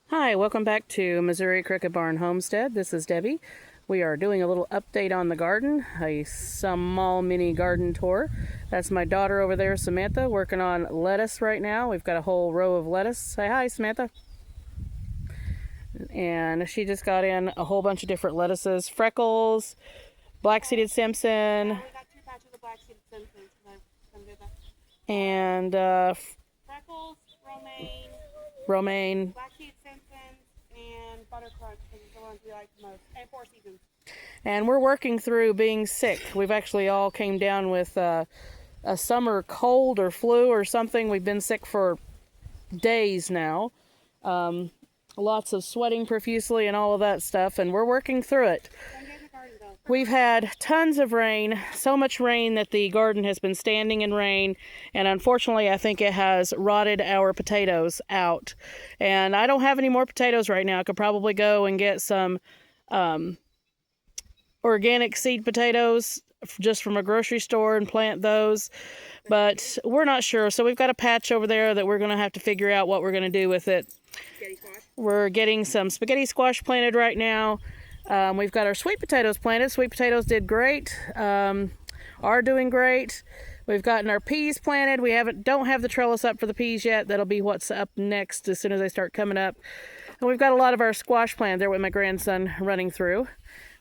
Hi, welcome back to Missouri Cricket Barn Homestead. This is Debbie. We are doing a little update on the garden, a small mini garden tour. That's my daughter over there, Samantha, working on lettuce right now. We've got a whole row of lettuce. Say hi, Samantha. And she just got in a whole bunch of different lettuces. Freckles, black-seeded Simpson, We got two patches of black-seeded Simpsons because I did that. and Freckles, romaine, romaine. black-seeded Simpsons, and butter crunch because it's the ones we like the most. And Four Seasons. And we're working through being sick. We've actually all came down with a summer cold or flu or something. We've been sick for days now. Lots of sweating profusely and all of that stuff, and we're working through it. We've had tons of rain, so much rain that the garden has been standing in rain, and unfortunately I think it has rotted our potatoes out. And I don't have any more potatoes right now. I could probably go and get some organic seed potatoes just from a grocery store and plant those, but we're not sure. So we've got a patch over there that we're going to have to figure out what we're going to do with it. We're getting some spaghetti squash planted right now. We've got our sweet potatoes planted. Sweet potatoes did great, are doing great. We've gotten our peas planted. We don't have the trellis up for the peas yet. That'll be what's up next as soon as they start coming up. And we've got a lot of our squash planted there with my grandson running through.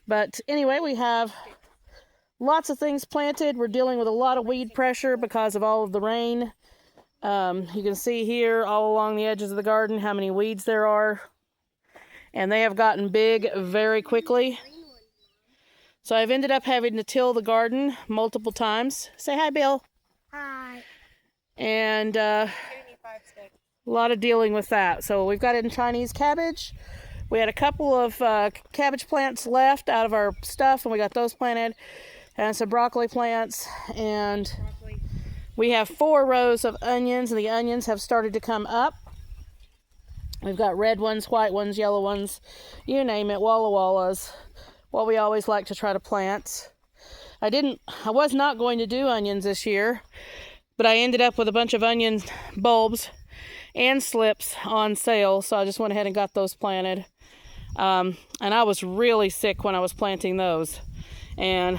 But anyway, we have lots of things planted. We're dealing with a lot of weed pressure because of all of the rain. You can see here all along the edges of the garden how many weeds there are. And they have gotten big very quickly. So I've ended up having to till the garden multiple times. Say hi, Bill. Hi. And a lot of dealing with that. So we've got it in Chinese cabbage. We had a couple of cabbage plants left out of our stuff, and we got those planted. And some broccoli plants. And we have 4 rows of onions, and the onions have started to come up. We've got red ones, white ones, yellow ones, you name it, Walla Wallas, what we always like to try to plant. I was not going to do onions this year, but I ended up with a bunch of onion bulbs and slips on sale, so I just went ahead and got those planted. And I was really sick when I was planting those, and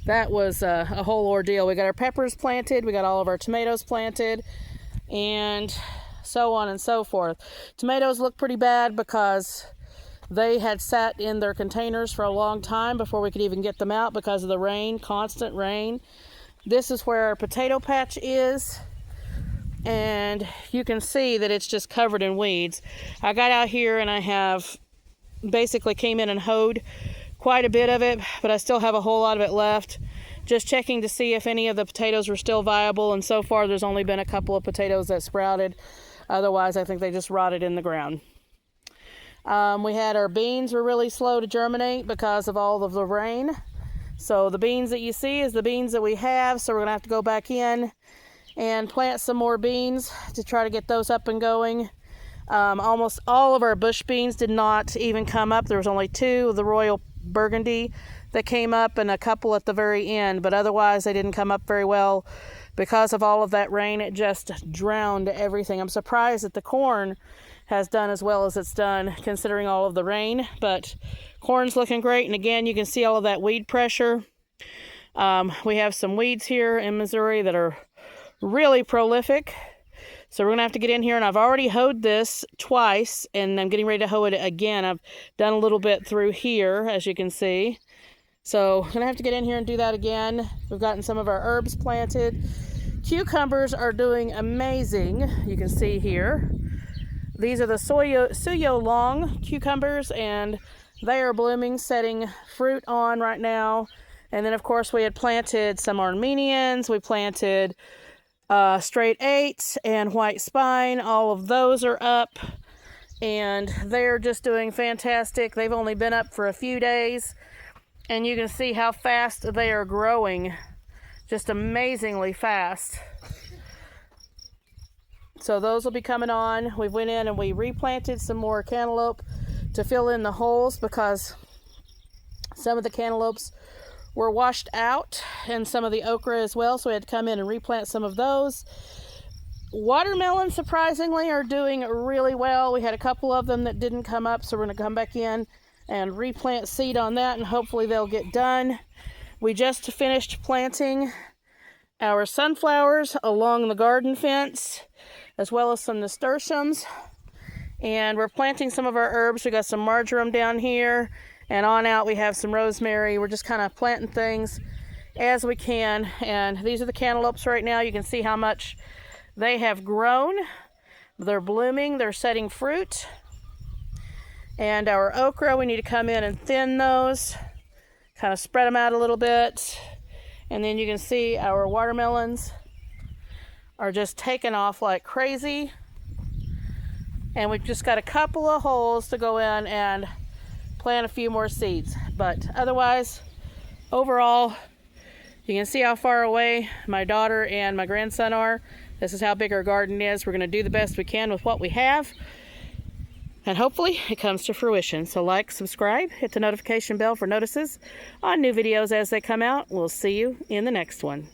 that was a whole ordeal. We got our peppers planted, we got all of our tomatoes planted, and so on and so forth. Tomatoes look pretty bad because they had sat in their containers for a long time before we could even get them out because of the rain, constant rain. This is where our potato patch is, and you can see that it's just covered in weeds. I got out here and I have basically came in and hoed quite a bit of it, but I still have a whole lot of it left. Just checking to see if any of the potatoes were still viable, and so far there's only been a couple of potatoes that sprouted. Otherwise, I think they just rotted in the ground. We had our beans were really slow to germinate because of all of the rain. So the beans that you see is the beans that we have, so we're going to have to go back in and plant some more beans to try to get those up and going. Almost all of our bush beans did not even come up. There was only 2 of the Royal Burgundy that came up and a couple at the very end, but otherwise they didn't come up very well because of all of that rain. It just drowned everything. I'm surprised that the corn has done as well as it's done considering all of the rain, but corn's looking great. And again, you can see all of that weed pressure. We have some weeds here in Missouri that are really prolific. So we're going to have to get in here, and I've already hoed this twice, and I'm getting ready to hoe it again. I've done a little bit through here, as you can see. So I'm going to have to get in here and do that again. We've gotten some of our herbs planted. Cucumbers are doing amazing. You can see here. These are the Suyo Long cucumbers, and they are blooming, setting fruit on right now. And then, of course, we had planted some Armenians. We planted straight 8s and white spine. All of those are up, and they're just doing fantastic. They've only been up for a few days, and you can see how fast they are growing, just amazingly fast. So those will be coming on. We went in and we replanted some more cantaloupe to fill in the holes because some of the cantaloupes were washed out, and some of the okra as well, so we had to come in and replant some of those. watermelons, surprisingly, are doing really well. We had a couple of them that didn't come up, so we're going to come back in and replant seed on that, and hopefully they'll get done. We just finished planting our sunflowers along the garden fence, as well as some nasturtiums. And we're planting some of our herbs. We got some marjoram down here, and on out we have some rosemary. We're just kind of planting things as we can. And these are the cantaloupes right now. You can see how much they have grown. They're blooming, they're setting fruit. And our okra, we need to come in and thin those, kind of spread them out a little bit. And then you can see our watermelons are just taking off like crazy. And we've just got a couple of holes to go in and plant a few more seeds. But otherwise, overall, you can see how far away my daughter and my grandson are. This is how big our garden is. We're going to do the best we can with what we have. And hopefully it comes to fruition. So like, subscribe, hit the notification bell for notices on new videos as they come out. We'll see you in the next one.